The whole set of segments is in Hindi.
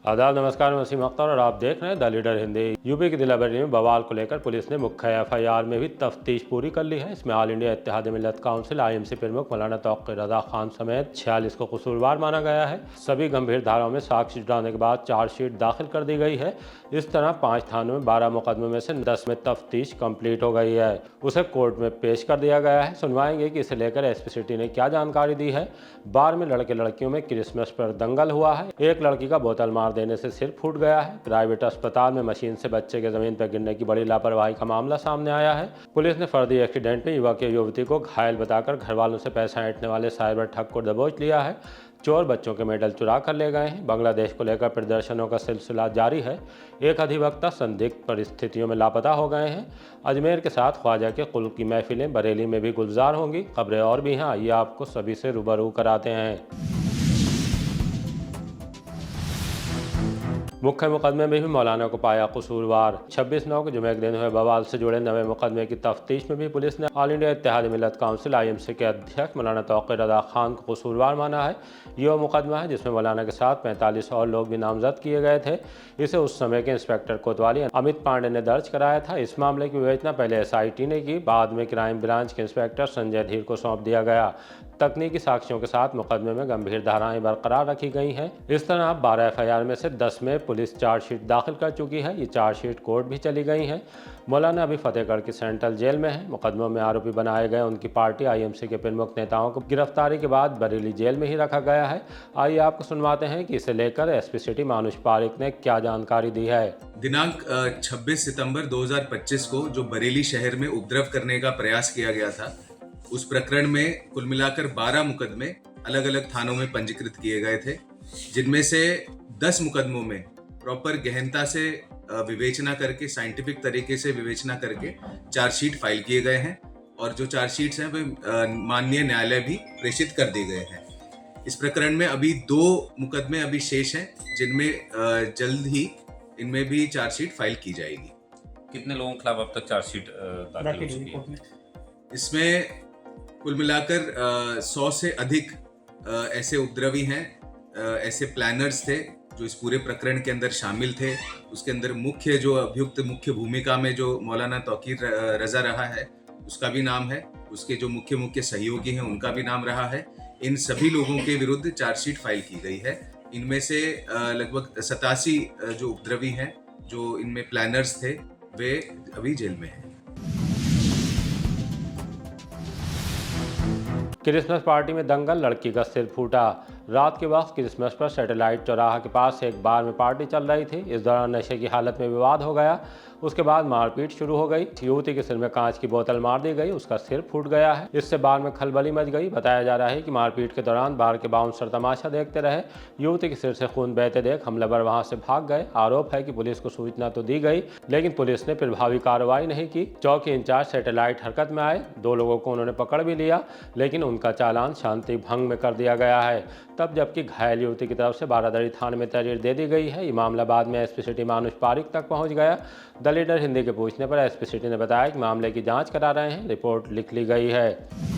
आदाब, नमस्कार। मैं वसीम अख्तर और आप देख रहे हैं द लीडर हिंदी। यूपी की दिलावरी में बवाल को लेकर पुलिस ने मुख्य एफआईआर में भी तफ्तीश पूरी कर ली है। इसमें ऑल इंडिया इत्तेहाद मिल्लत काउंसिल आईएमसी प्रमुख मौलाना तौक़ीर रज़ा खान समेत 46 को कसूरवार माना गया है। सभी गंभीर धाराओं में साक्ष्य जुटाने के बाद चार्जशीट दाखिल कर दी गई है। इस तरह 5 थानों में 12 मुकदमों में से 10 में तफ्तीश कंप्लीट हो गई है। उसे कोर्ट में पेश कर दिया गया है। सुनवाएंगे कि इसे लेकर एसपी सिटी ने क्या जानकारी दी है। बार में लड़के लड़कियों में क्रिसमस पर दंगल हुआ है। एक लड़की का बोतल मार देने से सिर फूट गया है। प्राइवेट अस्पताल में मशीन से बच्चे के जमीन पर गिरने की बड़ी लापरवाही का मामला सामने आया है। पुलिस ने फर्जी एक्सीडेंट में युवक या युवती को घायल बताकर घर वालों से पैसा ऐंठने वाले साइबर ठग को दबोच लिया है। चोर बच्चों के मेडल चुरा कर ले गए हैं। बांग्लादेश को लेकर प्रदर्शनों का सिलसिला जारी है। एक अधिवक्ता संदिग्ध परिस्थितियों में लापता हो गए हैं। अजमेर के साथ ख्वाजा के कुल की महफिलें बरेली में भी गुलजार होंगी। खबरें और भी हैं, आइए आपको सभी से रूबरू कराते हैं। मुख्य मुकदमे में भी मौलाना को पाया कसूरवार। 26/9 के जुमे के दिन हुए बवाल से जुड़े नए मुकदमे की तफ्तीश में भी पुलिस ने ऑल इंडिया इत्तेहाद मिल्लत काउंसिल आईएमसी के अध्यक्ष मौलाना तौक़ीर रज़ा खान को कसूरवार माना है। यह मुकदमा है जिसमें मौलाना के साथ 45 और लोग भी नामजद किए गए थे। इसे उस समय के इंस्पेक्टर कोतवाली अमित पांडे ने दर्ज कराया था। इस मामले की विवेचना पहले SIT ने की, बाद में क्राइम ब्रांच के इंस्पेक्टर संजय धीर को सौंप दिया गया। तकनीकी साक्ष्यों के साथ मुकदमे में गंभीर धाराएं बरकरार रखी गई हैं। इस तरह 12 FIR में से 10 में पुलिस चार्जशीट दाखिल कर चुकी है। ये चार्जशीट कोर्ट भी चली गई हैं। मौलाना अभी फतेहगढ़ की सेंट्रल जेल में है। मुकदमों में आरोपी बनाए गए उनकी पार्टी IMC के प्रमुख नेताओं को गिरफ्तारी के बाद बरेली जेल में ही रखा गया है। आइए आपको सुनवाते हैं कि इसे लेकर एसपी सिटी मानुष पारिक ने क्या जानकारी दी है। दिनांक 26 सितंबर 2025 को जो बरेली शहर में उपद्रव करने का प्रयास किया गया था, उस प्रकरण में कुल मिलाकर 12 मुकदमे अलग अलग थानों में पंजीकृत किए गए थे, जिनमें से 10 मुकदमों में प्रॉपर गहनता से विवेचना करके, साइंटिफिक तरीके से विवेचना करके चार्जशीट फाइल किए गए हैं और जो चार्जशीट्स हैं वे माननीय न्यायालय भी प्रेषित कर दिए गए हैं। इस प्रकरण में अभी 2 मुकदमे अभी शेष हैं, जिनमें जल्द ही इनमें भी चार्जशीट फाइल की जाएगी। कितने लोगों के खिलाफ अब तक चार्जशीट दाखिल हो चुकी है? इसमें कुल मिलाकर 100 से अधिक ऐसे उपद्रवी हैं, ऐसे प्लानर्स थे जो इस पूरे प्रकरण के अंदर शामिल थे। उसके अंदर मुख्य जो अभियुक्त मुख्य भूमिका में जो मौलाना तौक़ीर रज़ा रहा है, उसका भी नाम है। उसके जो मुख्य सहयोगी हैं, उनका भी नाम रहा है। इन सभी लोगों के विरुद्ध चार्जशीट फाइल की गई है। इनमें से लगभग 87 जो उपद्रवी हैं, जो इनमें प्लानर्स थे, वे अभी जेल में हैं। क्रिसमस पार्टी में दंगल, लड़की का सिर फूटा। रात के वक्त क्रिसमस पर सैटेलाइट चौराहा के पास एक बार में पार्टी चल रही थी। इस दौरान नशे की हालत में विवाद हो गया। उसके बाद मारपीट शुरू हो गई। युवती के सिर में कांच की बोतल मार दी गई, उसका सिर फूट गया है। इससे बार में खलबली मच गई। बताया जा रहा है कि मारपीट के दौरान बार के बाउंसर तमाशा देखते रहे। युवती के सिर से खून बहते देख हमलावर वहां से भाग गए। आरोप है कि पुलिस को सूचना तो दी गई, लेकिन पुलिस ने प्रभावी कार्रवाई नहीं की। चौकी इंचार्ज सैटेलाइट हरकत में आए। 2 लोगों को उन्होंने पकड़ भी लिया, लेकिन उनका चालान शांति भंग में कर दिया गया है। तब जबकि घायल युवती की तरफ से बारादरी थाने में तहरीर दे दी गई है। ये मामला बाद में एसपी सिटी मानुष पारिक तक पहुंच गया। द लीडर हिंदी के पूछने पर एसपी सिटी ने बताया कि मामले की जांच करा रहे हैं, रिपोर्ट लिख ली गई है।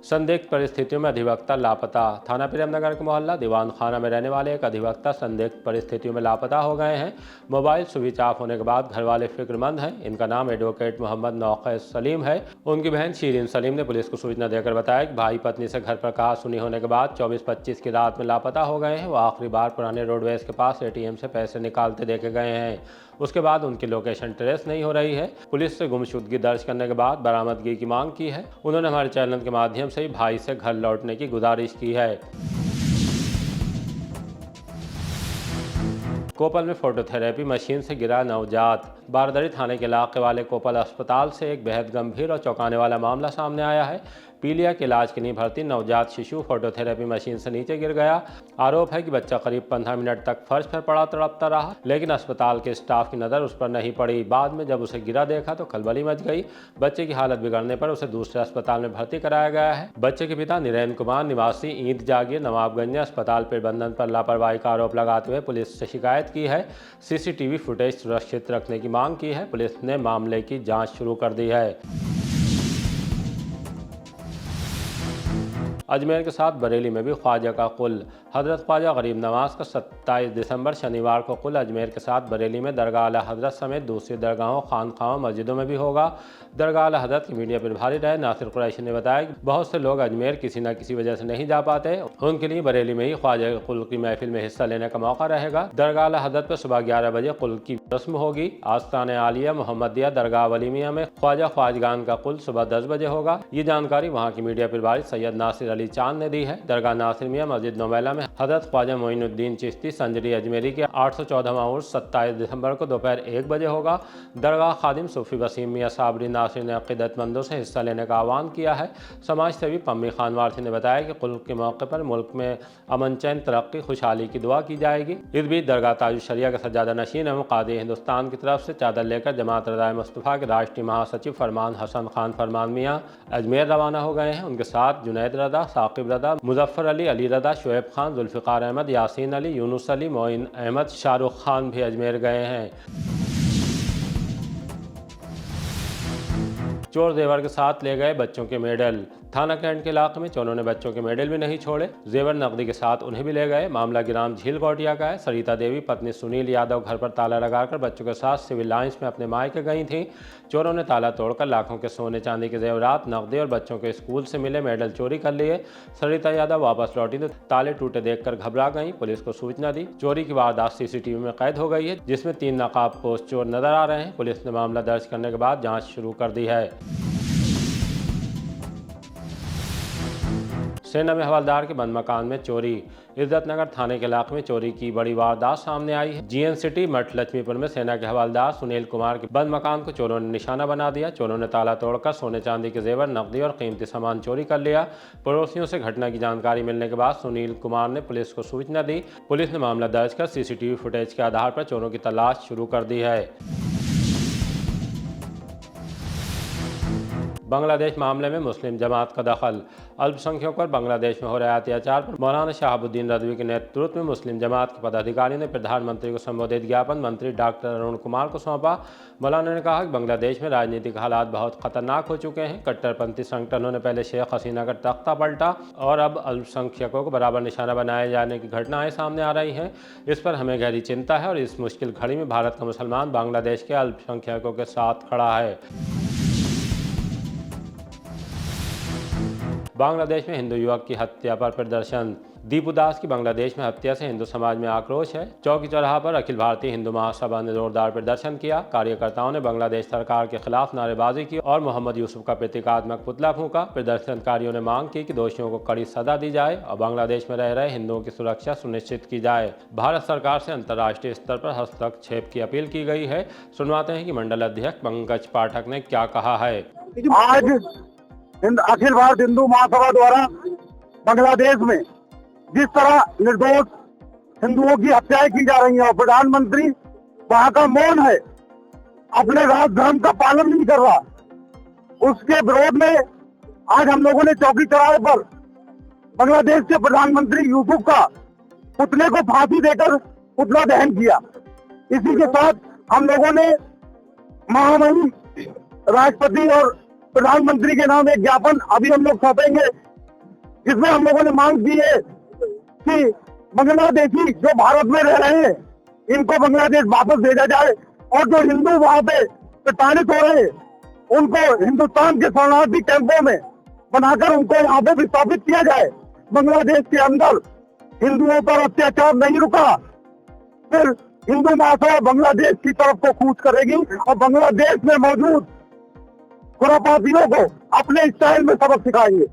संदिग्ध परिस्थितियों में अधिवक्ता लापता। थाना प्रेमनगर के मोहल्ला दीवान खाना में रहने वाले एक अधिवक्ता संदिग्ध परिस्थितियों में लापता हो गए हैं। मोबाइल स्विच ऑफ होने के बाद घर वाले फिक्रमंद हैं। इनका नाम एडवोकेट मोहम्मद नौकैस सलीम है। उनकी बहन शीरीन सलीम ने पुलिस को सूचना देकर बताया कि भाई पत्नी से घर पर कहासुनी होने के बाद 24-25 की रात में लापता हो गए हैं। वो आखिरी बार पुराने रोडवेज के पास ATM से पैसे निकालते देखे गए हैं। उसके बाद उनकी लोकेशन ट्रेस नहीं हो रही है। पुलिस से गुमशुदगी दर्ज करने के बाद बरामदगी की मांग की है। उन्होंने हमारे चैनल के माध्यम से भाई से घर लौटने की गुजारिश की है। कोपल में फोटोथेरेपी मशीन से गिरा नवजात। बारदरी थाने के इलाके वाले कोपल अस्पताल से एक बेहद गंभीर और चौंकाने वाला मामला सामने आया है। पीलिया के इलाज के लिए भर्ती नवजात शिशु फोटोथेरेपी मशीन से नीचे गिर गया। आरोप है कि बच्चा करीब 15 मिनट तक फर्श पर पड़ा तड़पता रहा, लेकिन अस्पताल के स्टाफ की नज़र उस पर नहीं पड़ी। बाद में जब उसे गिरा देखा तो खलबली मच गई। बच्चे की हालत बिगड़ने पर उसे दूसरे अस्पताल में भर्ती कराया गया है। बच्चे के पिता निरेन कुमार निवासी ईद जागीर नवाबगंज ने अस्पताल प्रबंधन पर लापरवाही का आरोप लगाते हुए पुलिस से शिकायत की है। CCTV फुटेज सुरक्षित रखने की मांग की है। पुलिस ने मामले की जाँच शुरू कर दी है। अजमेर के साथ बरेली में भी ख्वाजा का कुल हजरत ख्वाजा गरीब नवाज का 27 दिसंबर शनिवार को कुल अजमेर के साथ बरेली में दरगाह आला हजरत समेत दूसरी दरगाहों, खानखाहों, मस्जिदों में भी होगा। दरगाह आला हजरत के मीडिया प्रभारी रहे नासिर कुरैशी ने बताया कि बहुत से लोग अजमेर किसी न किसी वजह से नहीं जा पाते, उनके लिए बरेली में ही ख्वाजा के कुल की महफिल में हिस्सा लेने का मौका रहेगा। दरगाह आला हजरत पर सुबह 11 बजे कुल की रस्म होगी। आस्तान आलिया मोहम्मदिया दरगाह वलीमिया में ख्वाजा ख्वाजगान का कुल सुबह 10 बजे होगा। ये जानकारी वहाँ की मीडिया प्रभारी सैयद नासिर अली चांद ने दी है। दरगाह नासिर मियाँ मस्जिद नोवेला में हजरत ख्वाजा मोइनुद्दीन चिश्ती संजरी अजमेरी के 814वां उर्स 27 दिसंबर को दोपहर 1 बजे होगा। दरगाह खादिम सूफी वसीम मियाँ साबरी नासिर ने अक़ीदतमंदों से हिस्सा लेने का आह्वान किया है। समाज सेवी पम्मी खान वारसी ने बताया कि कुल के मौके पर मुल्क में अमन, चैन, तरक्की, खुशहाली की दुआ की जाएगी। इस बीच दरगाह ताजुल शरिया के सज्जादा नशीन एवं कादी हिंदुस्तान की तरफ से चादर लेकर जमात रज़ाए मुस्तफ़ा के राष्ट्रीय महासचिव फरमान हसन खान फरमान मियाँ अजमेर रवाना हो गए हैं। उनके साथ जुनैद रदा, साकिब रदा, मुजफ्फर अली, अली रदा, शोएब खान, जुल्फ़िकार अहमद, यासीन अली, यूनुस अली, मोइन अहमद, शाहरुख खान भी अजमेर गए हैं। चोर जेवर के साथ ले गए बच्चों के मेडल। थाना कैंट के इलाके में चोरों ने बच्चों के मेडल भी नहीं छोड़े, जेवर नकदी के साथ उन्हें भी ले गए। मामला गिराम झील कोटिया का है। सरिता देवी पत्नी सुनील यादव घर पर ताला लगाकर बच्चों के साथ सिविल लाइंस में अपने मायके गई थीं। चोरों ने ताला तोड़कर लाखों के सोने चांदी के जेवरात, नकदी और बच्चों के स्कूल से मिले मेडल चोरी कर लिए। सरिता यादव वापस लौटी तो ताले टूटे देखकर घबरा गईं, पुलिस को सूचना दी। चोरी की वारदात सीसीटीवी में कैद हो गई है, जिसमें 3 नकाबपोश चोर नजर आ रहे हैं। पुलिस ने मामला दर्ज करने के बाद जाँच शुरू कर दी है। सेना में हवलदार के बंद मकान में चोरी। इज्जतनगर थाने के इलाके में चोरी की बड़ी वारदात सामने आई है। जीएन सिटी मठ लक्ष्मीपुर में सेना के हवलदार सुनील कुमार के बंद मकान को चोरों ने निशाना बना दिया। चोरों ने ताला तोड़कर सोने चांदी के जेवर, नकदी और कीमती सामान चोरी कर लिया। पड़ोसियों से घटना की जानकारी मिलने के बाद सुनील कुमार ने पुलिस को सूचना दी। पुलिस ने मामला दर्ज कर सीसीटीवी फुटेज के आधार पर चोरों की तलाश शुरू कर दी है। बांग्लादेश मामले में मुस्लिम जमात का दखल। अल्पसंख्यकों पर बांग्लादेश में हो रहे अत्याचार पर मौलाना शहाबुद्दीन रज़वी के नेतृत्व में मुस्लिम जमात के पदाधिकारियों ने प्रधानमंत्री को संबोधित ज्ञापन मंत्री डॉक्टर अरुण कुमार को सौंपा। मौलाना ने कहा कि बांग्लादेश में राजनीतिक हालात बहुत खतरनाक हो चुके हैं। कट्टरपंथी संगठनों ने पहले शेख हसीना का तख्ता पलटा और अब अल्पसंख्यकों को बराबर निशाना बनाए जाने की घटनाएं सामने आ रही हैं। इस पर हमें गहरी चिंता है और इस मुश्किल घड़ी में भारत का मुसलमान बांग्लादेश के अल्पसंख्यकों के साथ खड़ा है। बांग्लादेश में हिंदू युवक की हत्या पर प्रदर्शन। दीपू दास की बांग्लादेश में हत्या से हिंदू समाज में आक्रोश है। चौकी चौराहा पर अखिल भारतीय हिंदू महासभा ने जोरदार प्रदर्शन किया। कार्यकर्ताओं ने बांग्लादेश सरकार के खिलाफ नारेबाजी की और मोहम्मद यूसुफ का प्रतीकात्मक पुतला फूंका। प्रदर्शनकारियों ने मांग की कि दोषियों को कड़ी सजा दी जाए और बांग्लादेश में रह रहे हिंदुओं की सुरक्षा सुनिश्चित की जाए। भारत सरकार से अंतर्राष्ट्रीय स्तर पर हस्तक्षेप की अपील की गई है। सुनवाते हैं कि मंडल अध्यक्ष पंकज पाठक ने क्या कहा है। आज अखिल भारत हिंदू महासभा द्वारा बांग्लादेश में जिस तरह निर्दोष हिंदुओं की हत्याएं की जा रही हैं और प्रधानमंत्री वहां का मौन है, अपने राज धर्म का पालन नहीं कर रहा, उसके विरोध में आज हम लोगों ने चौकी चौराहे पर बांग्लादेश के प्रधानमंत्री यूसुफ का पुतले को फांसी देकर पुतला दहन किया। इसी के साथ हम लोगों ने महामहिम राष्ट्रपति और प्रधानमंत्री के नाम एक ज्ञापन अभी हम लोग सौंपेंगे, जिसमें हम लोगों ने मांग की है कि बांग्लादेशी जो भारत में रह रहे हैं इनको बांग्लादेश वापस भेजा जाए और जो हिंदू वहां पे प्रताड़ित हो रहे हैं उनको हिंदुस्तान के शरणार्थी कैंपों में बनाकर उनको यहाँ पे विस्थापित किया जाए। बांग्लादेश के अंदर हिंदुओं पर अत्याचार नहीं रुका, फिर हिंदू महासभा बांग्लादेश की तरफ को कूच करेगी और बांग्लादेश में मौजूद खुरापातियों को अपने स्टाइल में सबक सिखाएंगे।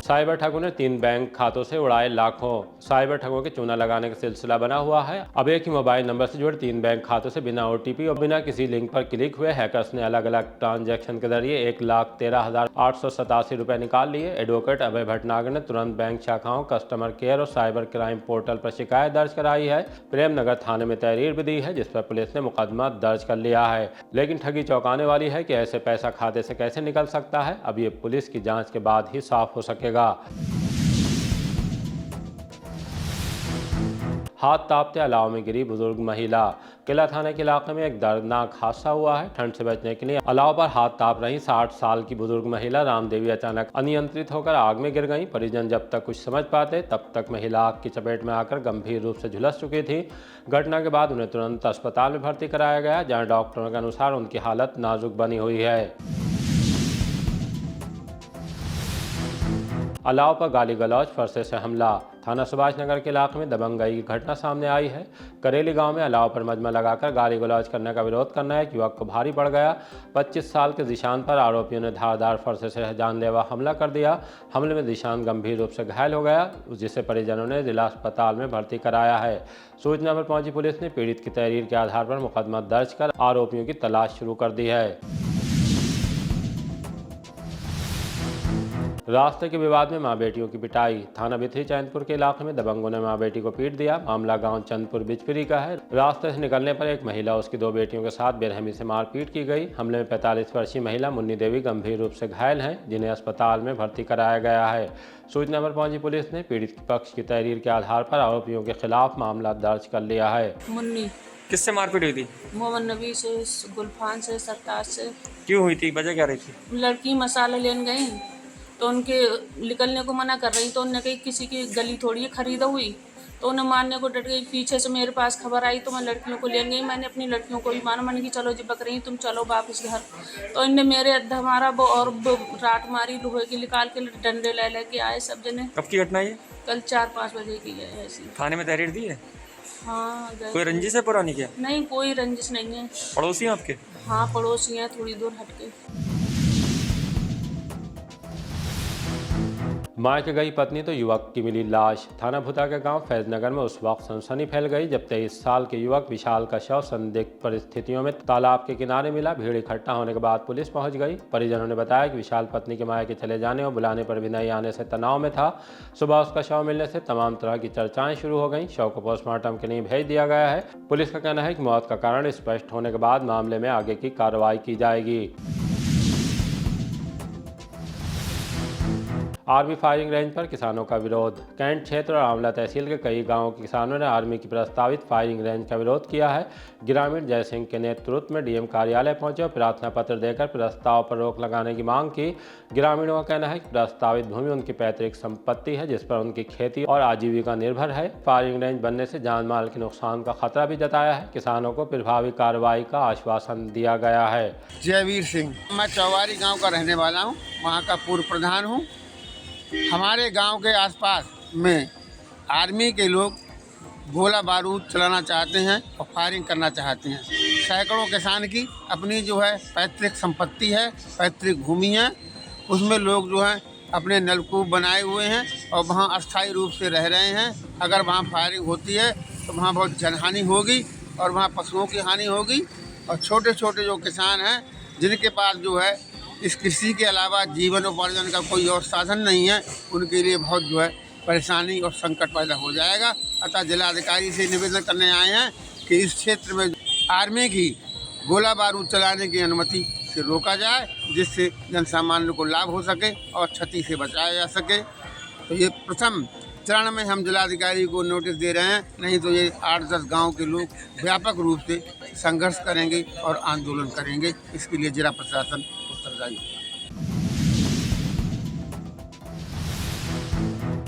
साइबर ठगों ने 3 बैंक खातों से उड़ाए लाखों। साइबर ठगों के चूना लगाने का सिलसिला बना हुआ है। अब एक ही मोबाइल नंबर से जुड़े 3 बैंक खातों से बिना OTP और बिना किसी लिंक पर क्लिक हुए हैकर्स ने अलग अलग ट्रांजैक्शन के जरिए 1,13,887 रुपए निकाल लिए। एडवोकेट अभय भटनागर ने तुरंत बैंक शाखाओं, कस्टमर केयर और साइबर क्राइम पोर्टल पर शिकायत दर्ज कराई है। प्रेमनगर थाने में तहरीर भी दी है, जिस पर पुलिस ने मुकदमा दर्ज कर लिया है। लेकिन ठगी चौंकाने वाली है कि ऐसे पैसा खाते से कैसे निकल सकता है, अब ये पुलिस की जांच के बाद ही साफ हो सकेगा। हाथ तापते अलाव में गिरी बुजुर्ग महिला। किला थाने के इलाके में एक दर्दनाक हादसा हुआ है। ठंड से बचने के लिए अलाव पर हाथ ताप रही 60 साल की बुजुर्ग महिला रामदेवी अचानक अनियंत्रित होकर आग में गिर गई। परिजन जब तक कुछ समझ पाते तब तक महिला आग की चपेट में आकर गंभीर रूप से झुलस चुकी थी। घटना के बाद उन्हें तुरंत अस्पताल में भर्ती कराया गया, जहां डॉक्टरों के अनुसार उनकी हालत नाजुक बनी हुई है। अलाव पर गाली गलौज, फरसे से हमला। थाना सुभाष नगर के इलाके में दबंगई की घटना सामने आई है। करेली गांव में अलाव पर मजमा लगाकर गाली गलौज करने का विरोध करना एक युवक को भारी पड़ गया। 25 साल के जिशान पर आरोपियों ने धारदार फरसे से जानलेवा हमला कर दिया। हमले में जिशान गंभीर रूप से घायल हो गया, जिसे परिजनों ने जिला अस्पताल में भर्ती कराया है। सूचना पर पहुंची पुलिस ने पीड़ित की तहरीर के आधार पर मुकदमा दर्ज कर आरोपियों की तलाश शुरू कर दी है। रास्ते के विवाद में मां बेटियों की पिटाई। थाना बिथरी चैनपुर के इलाके में दबंगों ने मां बेटी को पीट दिया। मामला गांव चंदपुर बिचपिरी का है। रास्ते से निकलने पर एक महिला उसकी 2 बेटियों के साथ बेरहमी से मारपीट की गई। हमले में 45 वर्षीय महिला मुन्नी देवी गंभीर रूप से घायल हैं, जिन्हें अस्पताल में भर्ती कराया गया है। सूचना पर पहुंची पुलिस ने पीड़ित पक्ष की तहरीर के आधार पर आरोपियों के खिलाफ मामला दर्ज कर लिया है। मुन्नी किससे मारपीट हुई थी? मोहम्मद नबी से, गुलफान से, सरताज से। क्यों हुई थी? वजह क्या रही थी? लड़की मसाले लेने गई तो उनके निकलने को मना कर रही, तो उन्होंने कही किसी की गली थोड़ी है खरीदा हुई, तो उन्हें मारने को डट गई। पीछे से मेरे पास खबर आई तो मैं लड़कियों को लेने गई। मैंने अपनी लड़कियों को भी माना, मैंने कि चलो जी बक रही तुम चलो वापस घर। तो इनने मेरे अद्धा मारा और रात मारी, लोहे की निकाल के डंडे ले लेके आए सब जने। कब की घटना है? कल 4-5 बजे की है ऐसी। थाने में तहरीर दी है? हाँ गए। कोई रंजिश है पुरानी क्या? नहीं, कोई रंजिश नहीं है। पड़ोसी हैं आपके? हाँ पड़ोसी हैं, थोड़ी दूर हटके। मायके गई पत्नी तो युवक की मिली लाश। थाना भुता के गांव फैजनगर में उस वक्त सनसनी फैल गई जब 23 साल के युवक विशाल का शव संदिग्ध परिस्थितियों में तालाब के किनारे मिला। भीड़ इकट्ठा होने के बाद पुलिस पहुंच गई। परिजनों ने बताया कि विशाल पत्नी के मायके चले जाने और बुलाने पर भी नहीं आने से तनाव में था। सुबह उसका शव मिलने से तमाम तरह की चर्चाएं शुरू हो गई। शव को पोस्टमार्टम के लिए भेज दिया गया है। पुलिस का कहना है कि मौत का कारण स्पष्ट होने के बाद मामले में आगे की कार्रवाई की जाएगी। आर्मी फायरिंग रेंज पर किसानों का विरोध। कैंट क्षेत्र और आंवला तहसील के कई गांवों के किसानों ने आर्मी की प्रस्तावित फायरिंग रेंज का विरोध किया है। ग्रामीण जय सिंह के नेतृत्व में डीएम कार्यालय पहुंचे और प्रार्थना पत्र देकर प्रस्ताव पर रोक लगाने की मांग की। ग्रामीणों का कहना है कि प्रस्तावित भूमि उनकी पैतृक संपत्ति है, जिस पर उनकी खेती और आजीविका निर्भर है। फायरिंग रेंज बनने से जान माल के नुकसान का खतरा भी जताया है। किसानों को प्रभावी कार्रवाई का आश्वासन दिया गया है। जयवीर सिंह, मैं चौवारी गाँव का रहने वाला हूँ, वहाँ का पूर्व प्रधान हूँ। हमारे गांव के आसपास में आर्मी के लोग गोला बारूद चलाना चाहते हैं और फायरिंग करना चाहते हैं। सैकड़ों किसान की अपनी जो है पैतृक संपत्ति है, पैतृक भूमि है, उसमें लोग जो है अपने नलकूप बनाए हुए हैं और वहाँ अस्थायी रूप से रह रहे हैं। अगर वहाँ फायरिंग होती है तो वहाँ बहुत जनहानि होगी और वहाँ पशुओं की हानि होगी। और छोटे छोटे जो किसान हैं जिनके पास जो है इस कृषि के अलावा जीवन उपार्जन का कोई और साधन नहीं है, उनके लिए बहुत जो है परेशानी और संकट पैदा हो जाएगा। अतः जिलाधिकारी से निवेदन करने आए हैं कि इस क्षेत्र में आर्मी की गोला बारूद चलाने की अनुमति से रोका जाए, जिससे जनसामान्य को लाभ हो सके और क्षति से बचाया जा सके। तो ये प्रथम चरण में हम जिलाधिकारी को नोटिस दे रहे हैं, नहीं तो ये 8-10 गाँव के लोग व्यापक रूप से संघर्ष करेंगे और आंदोलन करेंगे। इसके लिए जिला प्रशासन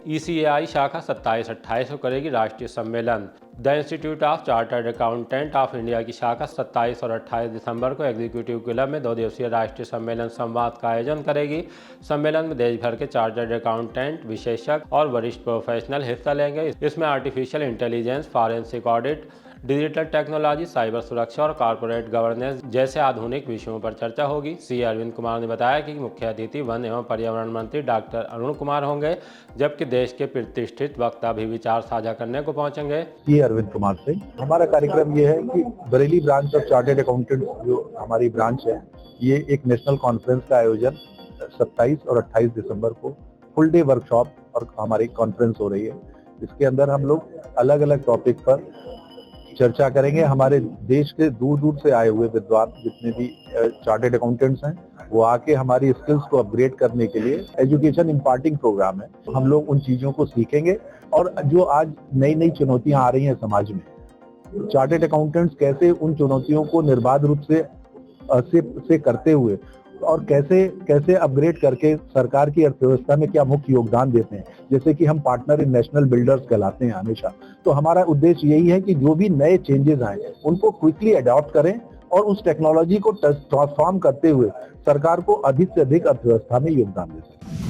ECAI शाखा 27-28 को करेगी राष्ट्रीय सम्मेलन। The institute of chartered accountant of India की शाखा 27 और 28 दिसंबर को एग्जीक्यूटिव क्लब में 2 दिवसीय राष्ट्रीय सम्मेलन संवाद का आयोजन करेगी। सम्मेलन में देश भर के चार्टर्ड अकाउंटेंट, विशेषज्ञ और वरिष्ठ प्रोफेशनल हिस्सा लेंगे। इसमें artificial intelligence, forensic audit, digital technology, cyber सुरक्षा और कॉर्पोरेट गवर्नेंस जैसे आधुनिक विषयों पर चर्चा होगी। सी अरविंद कुमार ने बताया कि मुख्य अतिथि वन एवं पर्यावरण मंत्री डॉक्टर अरुण कुमार होंगे, जबकि देश के प्रतिष्ठित वक्ता भी विचार साझा करने को पहुंचेंगे। सी अरविंद कुमार से हमारा कार्यक्रम ये है कि Bareilly branch of chartered accountant जो हमारी ब्रांच है, ये एक नेशनल कॉन्फ्रेंस का आयोजन 27 और 28 दिसंबर को फुल डे वर्कशॉप और हमारी कॉन्फ्रेंस हो रही है। इसके अंदर हम लोग अलग अलग टॉपिक पर चर्चा करेंगे। हमारे देश के दूर दूर से आए हुए विद्वान जितने भी चार्टर्ड अकाउंटेंट्स हैं वो आके हमारी स्किल्स को अपग्रेड करने के लिए एजुकेशन इम्पार्टिंग प्रोग्राम है। हम लोग उन चीजों को सीखेंगे और जो आज नई नई चुनौतियां आ रही हैं समाज में, चार्टर्ड अकाउंटेंट्स कैसे उन चुनौतियों को निर्बाध रूप से करते हुए और कैसे अपग्रेड करके सरकार की अर्थव्यवस्था में क्या मुख्य योगदान देते हैं। जैसे कि हम पार्टनर इन नेशनल बिल्डर्स कहलाते हैं हमेशा, तो हमारा उद्देश्य यही है कि जो भी नए चेंजेस आए उनको क्विकली अडॉप्ट करें और उस टेक्नोलॉजी को ट्रांसफॉर्म करते हुए सरकार को अधिक से अधिक अर्थव्यवस्था में योगदान दे सकें।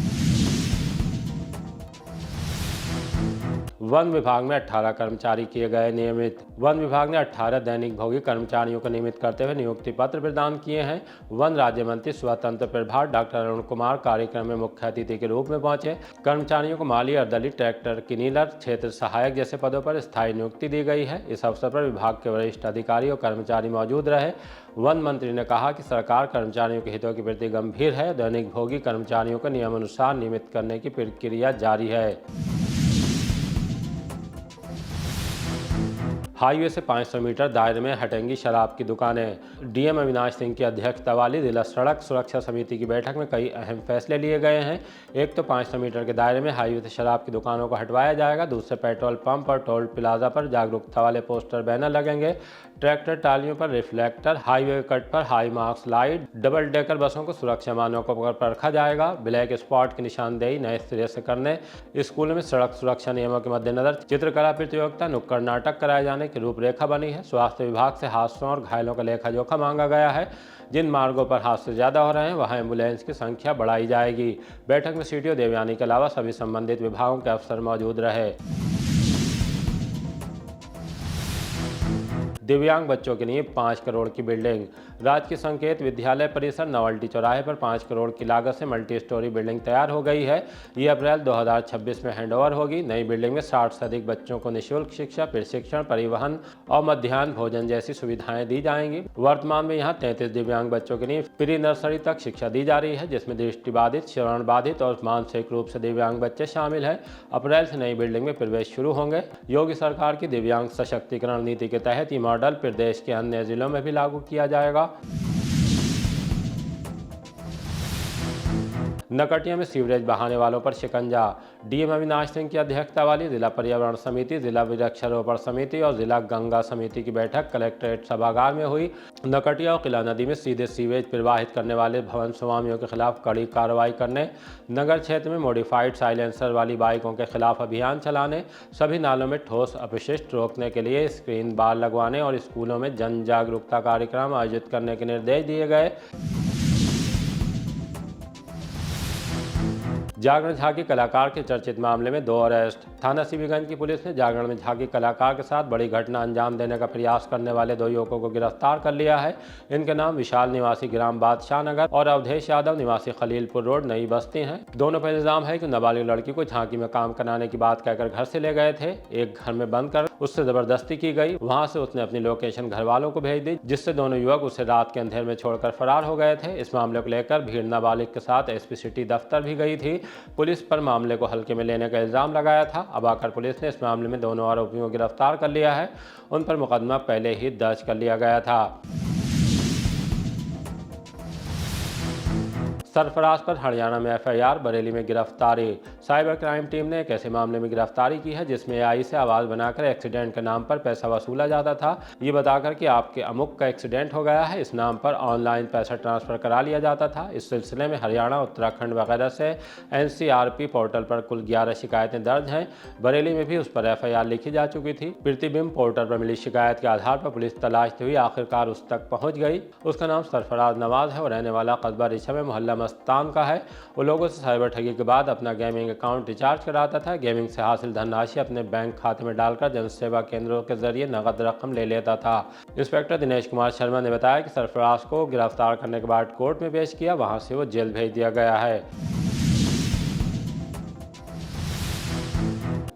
वन विभाग में 18 कर्मचारी किए गए नियमित। वन विभाग ने 18 दैनिक भोगी कर्मचारियों को नियमित करते हुए नियुक्ति पत्र प्रदान किए हैं। वन राज्य मंत्री स्वतंत्र प्रभार डॉक्टर अरुण कुमार कार्यक्रम में मुख्य अतिथि के रूप में पहुंचे। कर्मचारियों को माली, अर्दली, ट्रैक्टर क्लीनर, क्षेत्र सहायक जैसे पदों पर स्थायी नियुक्ति दी गई है। इस अवसर पर विभाग के वरिष्ठ अधिकारी और कर्मचारी मौजूद रहे। वन मंत्री ने कहा कि सरकार कर्मचारियों के हितों के प्रति गंभीर है। दैनिक भोगी कर्मचारियों को नियमानुसार नियमित करने की प्रक्रिया जारी है। हाईवे से 500 मीटर दायरे में हटेंगी शराब की दुकानें। डीएम अविनाश सिंह की अध्यक्षता वाली जिला सड़क सुरक्षा समिति की बैठक में कई अहम फैसले लिए गए हैं। एक तो 500 मीटर के दायरे में हाईवे से शराब की दुकानों को हटवाया जाएगा। दूसरे, पेट्रोल पंप और टोल प्लाजा पर जागरूकता वाले पोस्टर बैनर लगेंगे। ट्रैक्टर टालियों पर रिफ्लेक्टर, हाईवे कट पर high marks light, double decker बसों को सुरक्षा मानकों पर रखा जाएगा। ब्लैक स्पॉट की निशानदेही नए सिरे से करने, स्कूलों में सड़क सुरक्षा नियमों के मद्देनजर चित्रकला प्रतियोगिता, नुक्कड़ नाटक कराए जाने की रूपरेखा बनी है। स्वास्थ्य विभाग से हादसों और घायलों का लेखा जोखा मांगा गया है। जिन मार्गों पर हादसे ज्यादा हो रहे हैं वहां एम्बुलेंस की संख्या बढ़ाई जाएगी। बैठक में सीटीओ देवयानी के अलावा सभी संबंधित विभागों के अफसर मौजूद रहे। दिव्यांग बच्चों के लिए 5 करोड़ की बिल्डिंग। राजकीय संकेत विद्यालय परिसर नवल्टी चौराहे पर 5 करोड़ की लागत से मल्टी स्टोरी बिल्डिंग तैयार हो गई है। ये अप्रैल 2026 में हैंडओवर होगी। नई बिल्डिंग में 60 से अधिक बच्चों को निःशुल्क शिक्षा, प्रशिक्षण, परिवहन और मध्याह्न भोजन जैसी सुविधाएं दी जाएंगी। वर्तमान में यहाँ 33 दिव्यांग बच्चों के लिए प्री नर्सरी तक शिक्षा दी जा रही है, जिसमें दृष्टिबाधित, श्रवण बाधित और मानसिक रूप से दिव्यांग बच्चे शामिल हैं। अप्रैल से नई बिल्डिंग में प्रवेश शुरू होंगे। योगी सरकार की दिव्यांग सशक्तिकरण नीति के तहत ये मॉडल प्रदेश के अन्य जिलों में भी लागू किया जाएगा। नकटिया में सीवरेज बहाने वालों पर शिकंजा। डीएम अविनाश सिंह की अध्यक्षता वाली जिला पर्यावरण समिति, जिला वृक्षारोपण समिति और जिला गंगा समिति की बैठक कलेक्ट्रेट सभागार में हुई। नकटिया और किला नदी में सीधे सीवेज प्रवाहित करने वाले भवन स्वामियों के खिलाफ कड़ी कार्रवाई करने, नगर क्षेत्र में मॉडिफाइड साइलेंसर वाली बाइकों के खिलाफ अभियान चलाने, सभी नालों में ठोस अपशिष्ट रोकने के लिए स्क्रीन बार लगवाने और स्कूलों में जन जागरूकता कार्यक्रम आयोजित करने के निर्देश दिए गए। जागरण झांकी कलाकार के चर्चित मामले में 2 अरेस्ट। थाना सीबीगंज की पुलिस ने जागरण में झांकी कलाकार के साथ बड़ी घटना अंजाम देने का प्रयास करने वाले 2 युवकों को गिरफ्तार कर लिया है। इनके नाम विशाल निवासी ग्राम बादशाह नगर और अवधेश यादव निवासी खलीलपुर रोड नई बस्ती हैं। दोनों पर इल्जाम है कि नाबालिग लड़की को झांकी में काम कराने की बात कहकर घर से ले गए थे। एक घर में बंद कर उससे जबरदस्ती की गई। वहां से उसने अपनी लोकेशन घर वालों को भेज दी, जिससे दोनों युवक उसे रात के अंधेरे में छोड़कर फरार हो गए थे। इस मामले को लेकर भीड़ नाबालिग के साथ एसपी सिटी दफ्तर भी गई थी। पुलिस पर मामले को हल्के में लेने का इल्जाम लगाया था। अब आकर पुलिस ने इस मामले में दोनों आरोपियों को गिरफ्तार कर लिया है। उन पर मुकदमा पहले ही दर्ज कर लिया गया था। सरफराज पर हरियाणा में एफआईआर, बरेली में गिरफ्तारी। साइबर क्राइम टीम ने एक ऐसे मामले में गिरफ्तारी की है जिसमें एआई से आवाज़ बनाकर एक्सीडेंट के नाम पर पैसा वसूला जाता था। ये बताकर कि आपके अमुक का एक्सीडेंट हो गया है, इस नाम पर ऑनलाइन पैसा ट्रांसफर करा लिया जाता था। इस सिलसिले में हरियाणा, उत्तराखंड वगैरह से एनसीआरपी पोर्टल पर कुल 11 शिकायतें दर्ज हैं। बरेली में भी उस पर एफआईआर लिखी जा चुकी थी। प्रतिबिंब पोर्टल पर मिली शिकायत के आधार पर पुलिस तलाशती हुई आखिरकार उस तक पहुंच गई। उसका नाम सरफराज नवाज है और रहने वाला कस्बा रिछा में मोहल्ला मस्तान का है। वो लोगों से साइबर ठगी के बाद अपना गेमिंग अकाउंट रिचार्ज कराता था। गेमिंग से हासिल धनराशि अपने बैंक खाते में डालकर जनसेवा केंद्रों के जरिए नकद रकम ले लेता था। इंस्पेक्टर दिनेश कुमार शर्मा ने बताया कि सरफराज को गिरफ्तार करने के बाद कोर्ट में पेश किया, वहां से वो जेल भेज दिया गया है।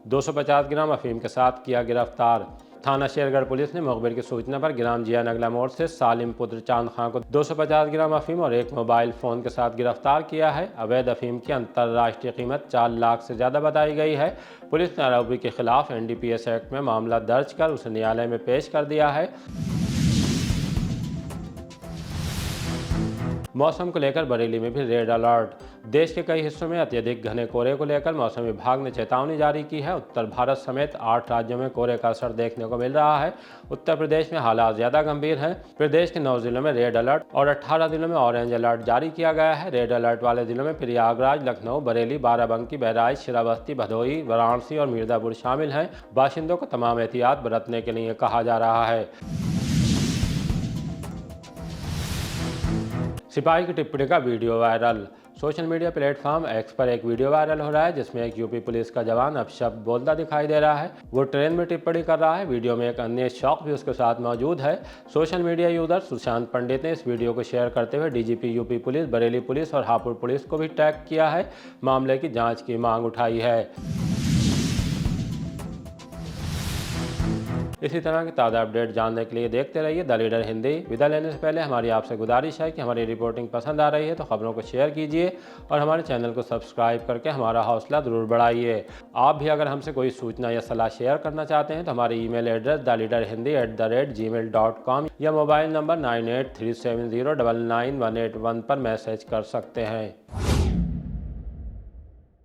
250 ग्राम अफीम के साथ किया गिरफ्तार। थाना शेरगढ़ पुलिस ने मुखबिर की सूचना पर ग्राम जिया नगला मोड़ से सालिम पुत्र चांद खां को 250 ग्राम अफीम और एक मोबाइल फोन के साथ गिरफ्तार किया है। अवैध अफीम की अंतर्राष्ट्रीय कीमत 4 लाख से ज्यादा बताई गई है। पुलिस ने आरोपी के खिलाफ एनडीपीएस एक्ट में मामला दर्ज कर उसे न्यायालय में पेश कर दिया है। मौसम को लेकर बरेली में भी रेड अलर्ट। देश के कई हिस्सों में अत्यधिक घने कोहरे को लेकर मौसम विभाग ने चेतावनी जारी की है। उत्तर भारत समेत 8 राज्यों में कोहरे का असर देखने को मिल रहा है। उत्तर प्रदेश में हालात ज्यादा गंभीर हैं। प्रदेश के 9 जिलों में रेड अलर्ट और 18 जिलों में ऑरेंज अलर्ट जारी किया गया है। रेड अलर्ट वाले जिलों में प्रयागराज, लखनऊ, बरेली, बाराबंकी, बहराइच, श्रावस्ती, भदोही, वाराणसी और मिर्जापुर शामिल हैं। बाशिंदों को तमाम एहतियात बरतने के लिए कहा जा रहा है। सिपाही की टिप्पणी का video viral. Social media platform x पर एक वीडियो वायरल हो रहा है जिसमें एक यूपी पुलिस का जवान अपशब्द बोलता दिखाई दे रहा है। वो ट्रेन में टिप्पणी कर रहा है। वीडियो में एक अन्य शौक भी उसके साथ मौजूद है। सोशल मीडिया यूजर सुशांत पंडित ने इस वीडियो को शेयर करते हुए DGP UP police, Bareilly police और हापुड़ पुलिस को भी टैग किया है। मामले की जाँच की मांग उठाई है। इसी तरह की ताज़ा अपडेट जानने के लिए देखते रहिए द लीडर हिंदी। विदा लेने से पहले हमारी आपसे गुजारिश है कि हमारी रिपोर्टिंग पसंद आ रही है तो खबरों को शेयर कीजिए और हमारे चैनल को सब्सक्राइब करके हमारा हौसला ज़रूर बढ़ाइए। आप भी अगर हमसे कोई सूचना या सलाह शेयर करना चाहते हैं तो हमारी ईमेल एड्रेस theleaderhindi@gmail.com या मोबाइल नंबर 9837099181 पर मैसेज कर सकते हैं।